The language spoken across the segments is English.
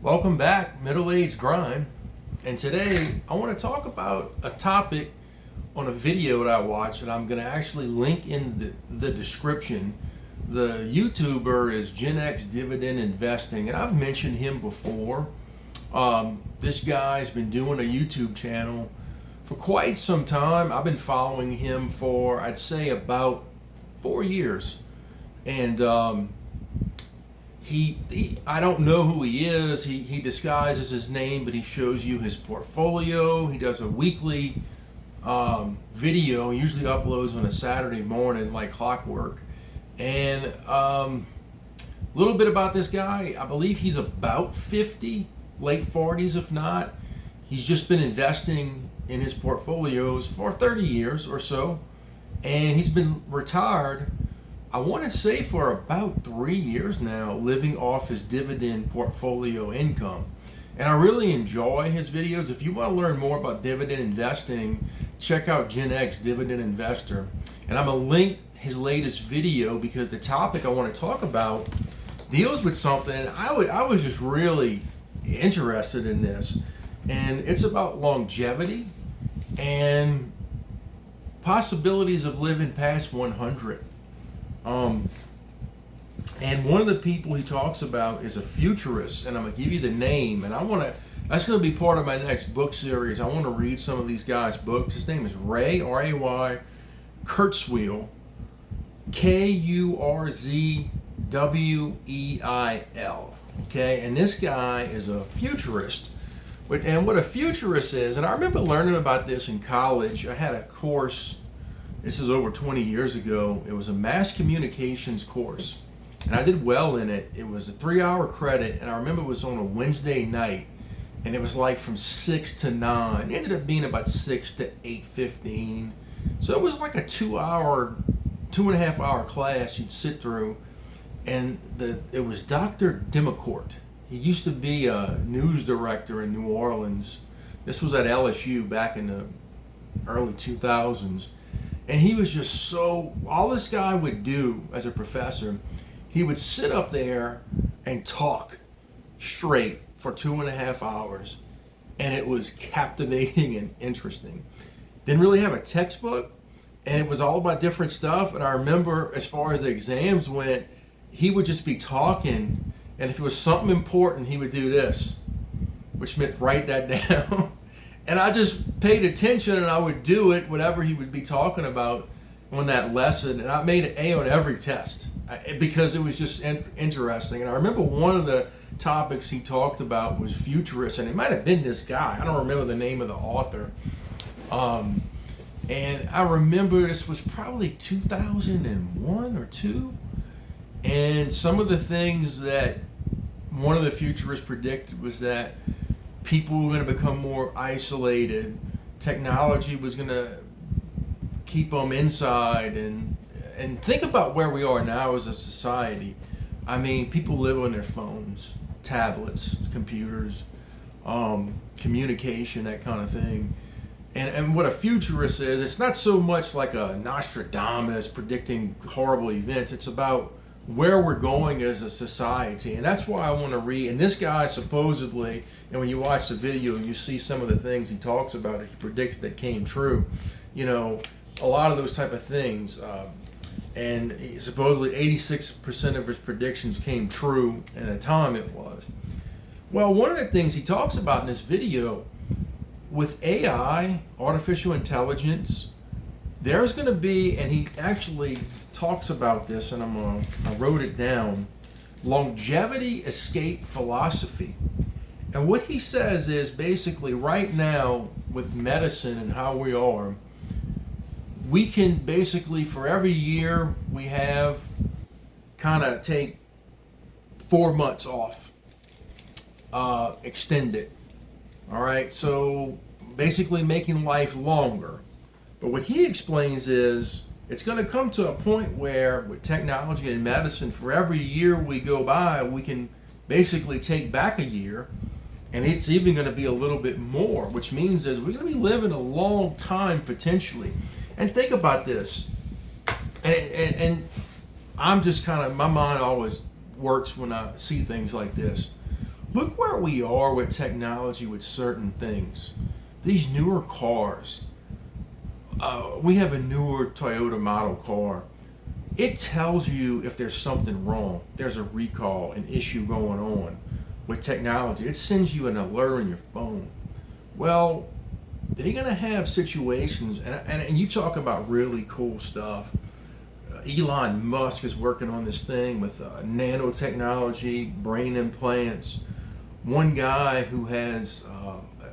Welcome back, Middle Age Grind. And today I want to talk about a topic on a video that I watched that I'm going to actually link in the description. The YouTuber is GenX Dividend Investing, and I've mentioned him before. This guy's been doing a YouTube channel for quite some time. I've been following him for, I'd say, about 4 years. And I don't know who he is. He disguises his name, but he shows you his portfolio. He does a weekly video. He usually uploads on a Saturday morning like clockwork. And a little bit about this guy. I believe he's about 50, late 40s if not. He's just been investing in his portfolios for 30 years or so. And he's been retired, I want to say, for about 3 years now, living off his dividend portfolio income. And I really enjoy his videos. If you want to learn more about dividend investing, check out GenX Dividend Investor. And I'm going to link his latest video because the topic I want to talk about deals with something, and I was just really interested in this. And it's about longevity and possibilities of living past 100. And one of the people he talks about is a futurist, and I'm gonna give you the name, and that's gonna be part of my next book series. I want to read some of these guys' books. His name is Ray, R-A-Y, Kurzweil, Kurzweil. Okay, and this guy is a futurist. And what a futurist is, and I remember learning about this in college. I had a course. This is over 20 years ago. It was a mass communications course, and I did well in it. It was a 3-hour credit, and I remember it was on a Wednesday night, and it was like from 6 to 9. It ended up being about 6 to 8:15. So it was like a 2.5 hour class you'd sit through, and it was Dr. Demicourt. He used to be a news director in New Orleans. This was at LSU back in the early 2000s. And he was just all this guy would do as a professor, he would sit up there and talk straight for 2.5 hours. And it was captivating and interesting. Didn't really have a textbook, and it was all about different stuff. And I remember, as far as the exams went, he would just be talking. And if it was something important, he would do this, which meant write that down. And I just paid attention, and I would do it, whatever he would be talking about on that lesson. And I made an A on every test because it was just interesting. And I remember one of the topics he talked about was futurists, and it might have been this guy. I don't remember the name of the author. And I remember this was probably 2001 or 2. And some of the things that one of the futurists predicted was that people were going to become more isolated. Technology was going to keep them inside. And think about where we are now as a society. I mean, people live on their phones, tablets, computers, communication, that kind of thing. And what a futurist is, it's not so much like a Nostradamus predicting horrible events. It's about where we're going as a society. And that's why I want to read. And this guy supposedly, and when you watch the video, you see some of the things he talks about that he predicted that came true. You know, a lot of those type of things. And supposedly 86% of his predictions came true, and at the time it was. Well, one of the things he talks about in this video, with AI, artificial intelligence, there's going to be, and he actually talks about this, and I wrote it down, longevity escape philosophy. And what he says is basically right now with medicine and how we are, we can basically, for every year we have, kind of take 4 months off, extend it. All right, so basically making life longer. But what he explains is it's going to come to a point where with technology and medicine, for every year we go by, we can basically take back a year, and it's even going to be a little bit more, which means is we're going to be living a long time potentially. And think about this, and I'm just kind of, my mind always works when I see things like this. Look where we are with technology with certain things. These newer cars, we have a newer Toyota model car. It tells you if there's something wrong, there's a recall, an issue going on with technology. It sends you an alert on your phone. Well, they're going to have situations, and you talk about really cool stuff. Elon Musk is working on this thing with nanotechnology, brain implants. One guy who has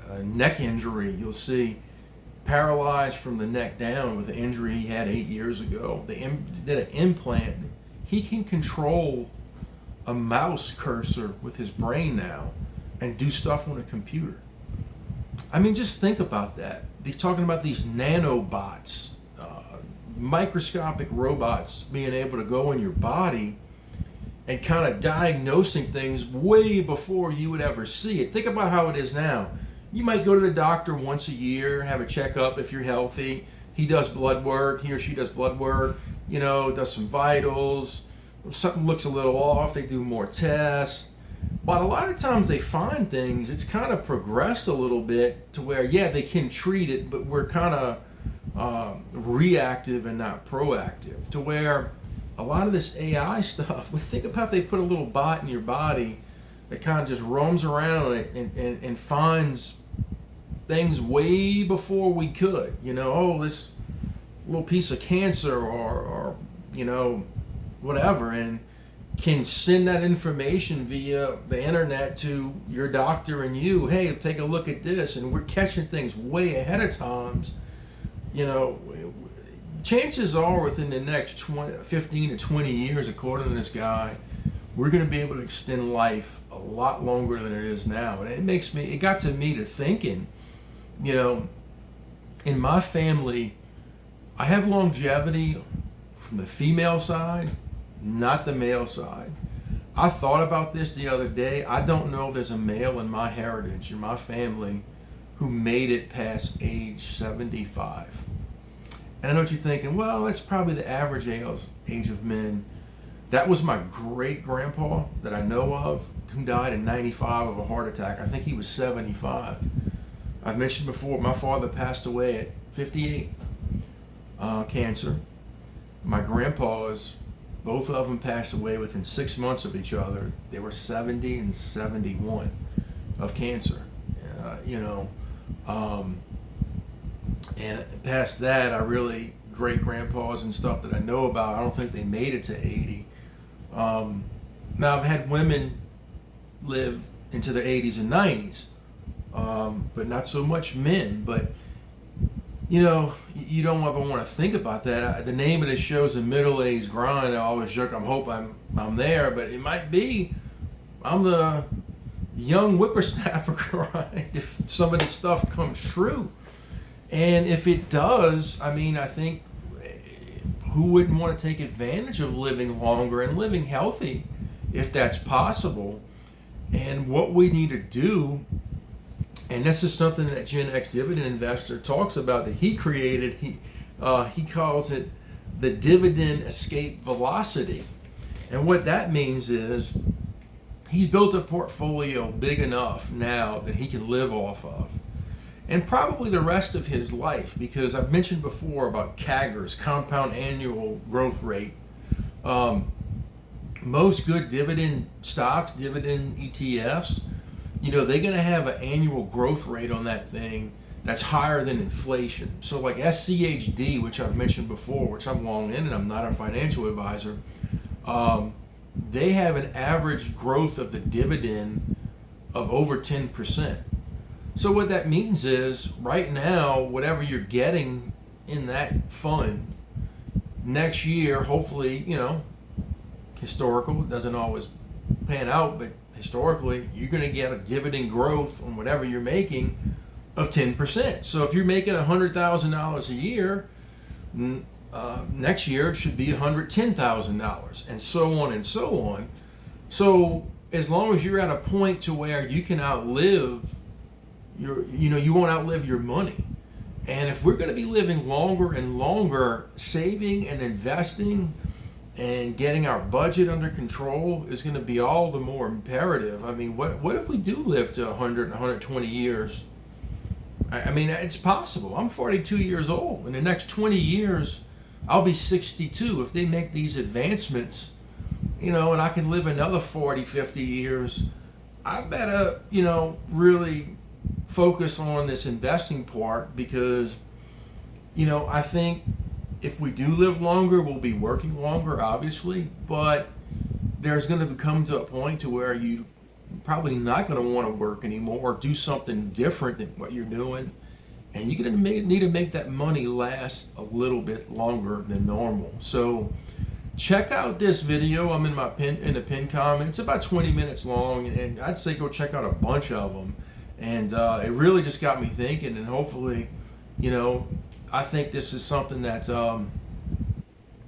a neck injury, you'll see, paralyzed from the neck down with the injury he had 8 years ago. They did an implant. He can control a mouse cursor with his brain now and do stuff on a computer. I mean, just think about that. They're talking about these nanobots, microscopic robots being able to go in your body and kind of diagnosing things way before you would ever see it. Think about how it is now. You might go to the doctor once a year, have a checkup if you're healthy. He does blood work, he or she does blood work, does some vitals. If something looks a little off, they do more tests. But a lot of times they find things, it's kind of progressed a little bit to where, yeah, they can treat it, but we're kind of reactive and not proactive. To where a lot of this AI stuff, think about if they put a little bot in your body that kind of just roams around and finds things way before we could. This little piece of cancer or whatever, and can send that information via the internet to your doctor and you. Hey, take a look at this, and we're catching things way ahead of times. Chances are within the next 15 to 20 years, according to this guy, we're going to be able to extend life a lot longer than it is now. And it got to me to thinking, in my family, I have longevity from the female side, not the male side. I thought about this the other day. I don't know if there's a male in my heritage, in my family, who made it past age 75. And I know what you're thinking, well, that's probably the average age of men. That was my great-grandpa that I know of, who died in 95 of a heart attack. I think he was 75. I've mentioned before, my father passed away at 58, cancer. My grandpas, both of them passed away within 6 months of each other. They were 70 and 71 of cancer. And past that, great-grandpas and stuff that I know about, I don't think they made it to 80. Now, I've had women live into their 80s and 90s, but not so much men. But, you don't ever want to think about that. The name of the show is A Middle-Aged Grind. I always joke, I hope I'm there, but it might be I'm the young whippersnapper grind if some of this stuff comes true. And if it does, I think who wouldn't want to take advantage of living longer and living healthy if that's possible? And what we need to do, and this is something that GenX Dividend investor talks about that he created, he calls it the dividend escape velocity. And what that means is he's built a portfolio big enough now that he can live off of. And probably the rest of his life, because I've mentioned before about CAGRs, compound annual growth rate. Most good dividend stocks, dividend ETFs, they're going to have an annual growth rate on that thing that's higher than inflation. So like SCHD, which I've mentioned before, which I'm long in and I'm not a financial advisor, they have an average growth of the dividend of over 10%. So what that means is, right now, whatever you're getting in that fund, next year, hopefully, historical, it doesn't always pan out, but historically, you're going to get a dividend growth on whatever you're making of 10%. So if you're making $100,000 a year, next year it should be $110,000, and so on and so on. So as long as you're at a point to where you can outlive you won't outlive your money. And if we're going to be living longer and longer, saving and investing and getting our budget under control is going to be all the more imperative. I mean, what if we do live to 100 120 years? I mean, it's possible. I'm 42 years old. In the next 20 years, I'll be 62. If they make these advancements, and I can live another 40, 50 years, I better, really focus on this investing part, because, I think if we do live longer, we'll be working longer, obviously, but there's going to come to a point to where you probably not going to want to work anymore or do something different than what you're doing, and you're going to need to make that money last a little bit longer than normal. So check out this video. I'm in the pin comment. It's about 20 minutes long, and I'd say go check out a bunch of them. And it really just got me thinking, and hopefully, I think this is something that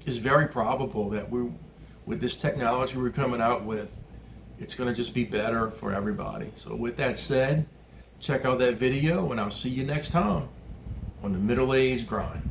is very probable that with this technology we're coming out with, it's going to just be better for everybody. So with that said, check out that video, and I'll see you next time on the Middle Age Grind.